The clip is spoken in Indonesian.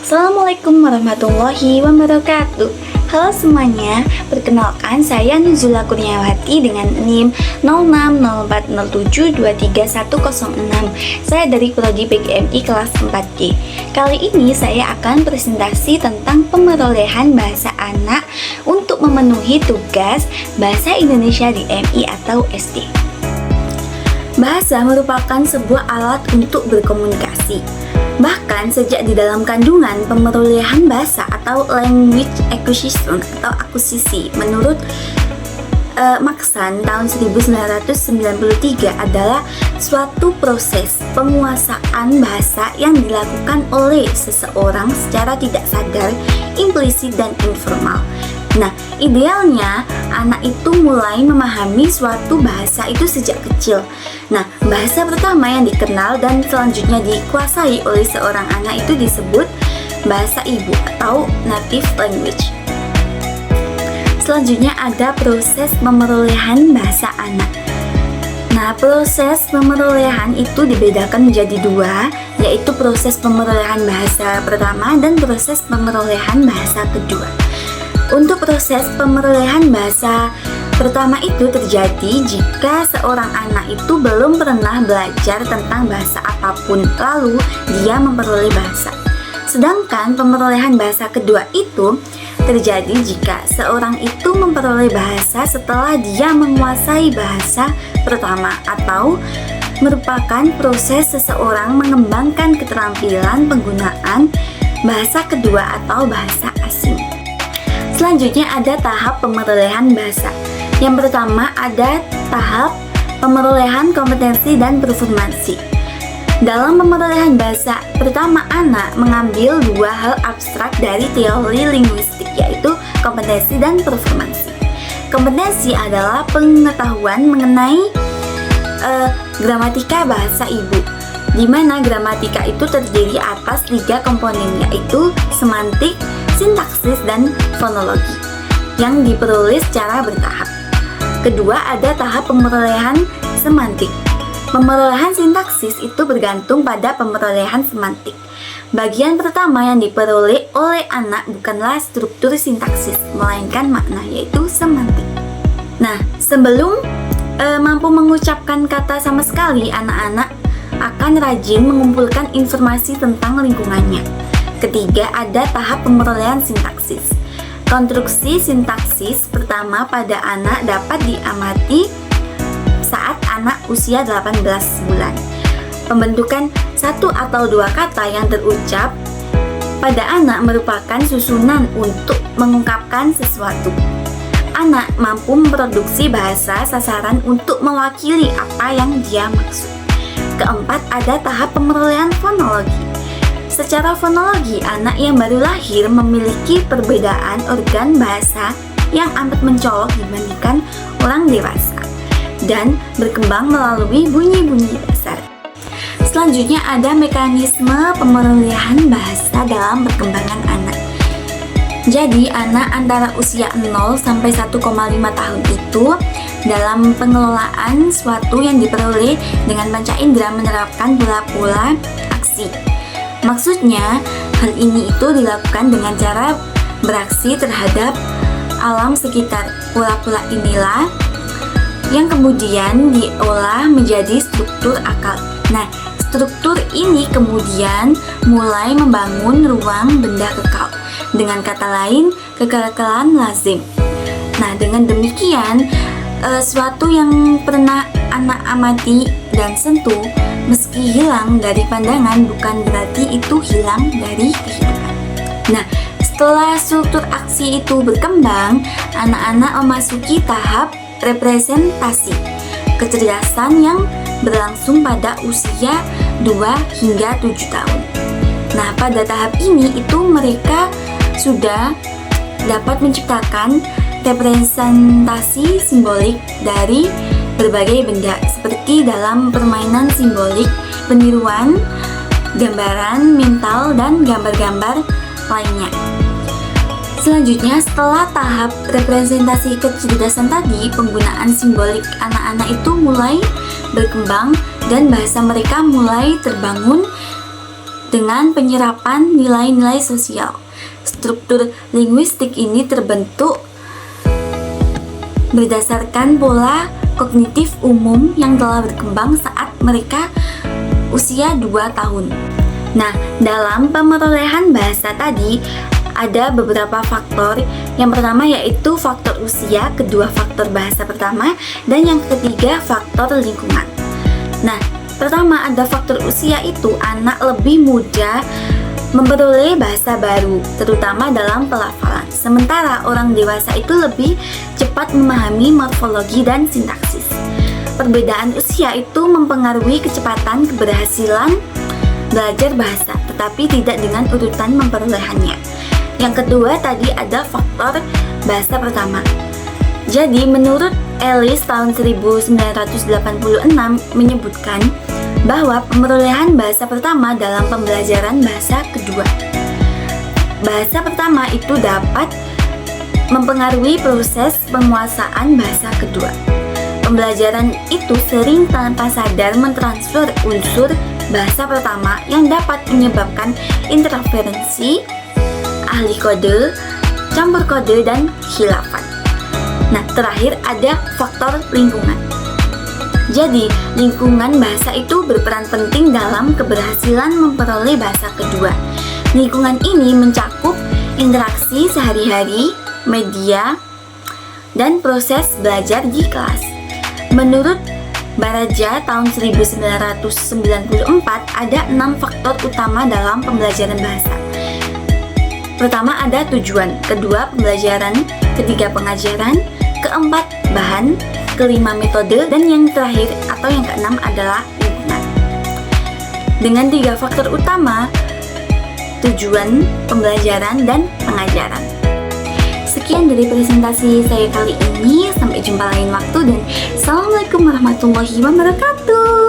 Assalamualaikum warahmatullahi wabarakatuh. Halo semuanya, perkenalkan saya Nuzula Kurniawati dengan NIM 060407231006. Saya dari Prodi PGMI kelas 4G. Kali ini saya akan presentasi tentang pemerolehan bahasa anak untuk memenuhi tugas Bahasa Indonesia di MI atau SD. Bahasa merupakan sebuah alat untuk berkomunikasi. Bahkan sejak di dalam kandungan, pemerolehan bahasa atau language acquisition atau akuisisi menurut Maksan tahun 1993 adalah suatu proses penguasaan bahasa yang dilakukan oleh seseorang secara tidak sadar, implisit, dan informal. Nah, idealnya anak itu mulai memahami suatu bahasa itu sejak kecil. Nah, bahasa pertama yang dikenal dan selanjutnya dikuasai oleh seorang anak itu disebut bahasa ibu atau native language. Selanjutnya ada proses pemerolehan bahasa anak. Nah, proses pemerolehan itu dibedakan menjadi dua, yaitu proses pemerolehan bahasa pertama dan proses pemerolehan bahasa kedua. Untuk proses pemerolehan bahasa pertama itu terjadi jika seorang anak itu belum pernah belajar tentang bahasa apapun, lalu dia memperoleh bahasa. Sedangkan pemerolehan bahasa kedua itu terjadi jika seorang itu memperoleh bahasa setelah dia menguasai bahasa pertama atau merupakan proses seseorang mengembangkan keterampilan penggunaan bahasa kedua atau bahasa asing. Selanjutnya ada tahap pemerolehan bahasa. Yang pertama ada tahap pemerolehan kompetensi dan performansi. Dalam pemerolehan bahasa pertama, anak mengambil dua hal abstrak dari teori linguistik, yaitu kompetensi dan performansi. Kompetensi adalah pengetahuan mengenai gramatika bahasa ibu, di mana gramatika itu terdiri atas tiga komponen, yaitu semantik, sintaksis, dan fonologi yang diperoleh secara bertahap. Kedua, ada tahap pemerolehan semantik. Pemerolehan sintaksis itu bergantung pada pemerolehan semantik. Bagian pertama yang diperoleh oleh anak bukanlah struktur sintaksis, melainkan makna, yaitu semantik. Nah, sebelum mampu mengucapkan kata sama sekali, anak-anak akan rajin mengumpulkan informasi tentang lingkungannya. Ketiga, ada tahap pemerolehan sintaksis. Konstruksi sintaksis pertama pada anak dapat diamati saat anak usia 18 bulan. Pembentukan satu atau dua kata yang terucap pada anak merupakan susunan untuk mengungkapkan sesuatu. Anak mampu memproduksi bahasa sasaran untuk mewakili apa yang dia maksud. Keempat, ada tahap pemerolehan fonologi. Secara fonologi, anak yang baru lahir memiliki perbedaan organ bahasa yang amat mencolok dibandingkan orang dewasa dan berkembang melalui bunyi-bunyi dasar. Selanjutnya ada mekanisme pemerolehan bahasa dalam perkembangan anak. Jadi, anak antara usia 0 sampai 1,5 tahun itu dalam pengelolaan suatu yang diperoleh dengan panca indera menerapkan pola-pola aksi. Maksudnya, hal ini itu dilakukan dengan cara beraksi terhadap alam sekitar. Pola-pola inilah yang kemudian diolah menjadi struktur akal. Nah, struktur ini kemudian mulai membangun ruang benda kekal. Dengan kata lain, kekekalan lazim. Nah, dengan demikian, suatu yang pernah anak amati dan sentuh, meski hilang dari pandangan, bukan berarti itu hilang dari kehidupan. Nah, setelah struktur aksi itu berkembang, anak-anak memasuki tahap representasi, kecerdasan yang berlangsung pada usia 2 hingga 7 tahun. Nah, pada tahap ini itu mereka sudah dapat menciptakan representasi simbolik dari berbagai benda, seperti dalam permainan simbolik, peniruan, gambaran mental, dan gambar-gambar lainnya. Selanjutnya, setelah tahap representasi kecerdasan tadi, penggunaan simbolik anak-anak itu mulai berkembang dan bahasa mereka mulai terbangun dengan penyerapan nilai-nilai sosial. Struktur linguistik ini terbentuk berdasarkan pola kognitif umum yang telah berkembang saat mereka usia 2 tahun. Nah, dalam pemerolehan bahasa tadi ada beberapa faktor. Yang pertama yaitu faktor usia, kedua faktor bahasa pertama, dan yang ketiga faktor lingkungan. Nah, pertama ada faktor usia, itu anak lebih mudah memperoleh bahasa baru, terutama dalam pelafalan. Sementara orang dewasa itu lebih cepat memahami morfologi dan sintaksis. Perbedaan usia itu mempengaruhi kecepatan keberhasilan belajar bahasa, tetapi tidak dengan urutan memperolehannya. Yang kedua tadi ada faktor bahasa pertama. Jadi menurut Ellis tahun 1986 menyebutkan bahwa pemerolehan bahasa pertama dalam pembelajaran bahasa kedua. Bahasa pertama itu dapat mempengaruhi proses penguasaan bahasa kedua. Pembelajaran itu sering tanpa sadar mentransfer unsur bahasa pertama yang dapat menyebabkan interferensi, ahli kode, campur kode, dan khilafat. Nah, terakhir ada faktor lingkungan. Jadi, lingkungan bahasa itu berperan penting dalam keberhasilan memperoleh bahasa kedua. Lingkungan ini mencakup interaksi sehari-hari, media, dan proses belajar di kelas. Menurut Baraja tahun 1994 ada 6 faktor utama dalam pembelajaran bahasa. Pertama ada tujuan, kedua pembelajaran, ketiga pengajaran, keempat bahan, kelima metode, dan yang terakhir atau yang keenam adalah lingkungan. Dengan 3 faktor utama, tujuan, pembelajaran, dan pengajaran. Sekian dari presentasi saya kali ini, sampai jumpa lain waktu dan Assalamualaikum warahmatullahi wabarakatuh.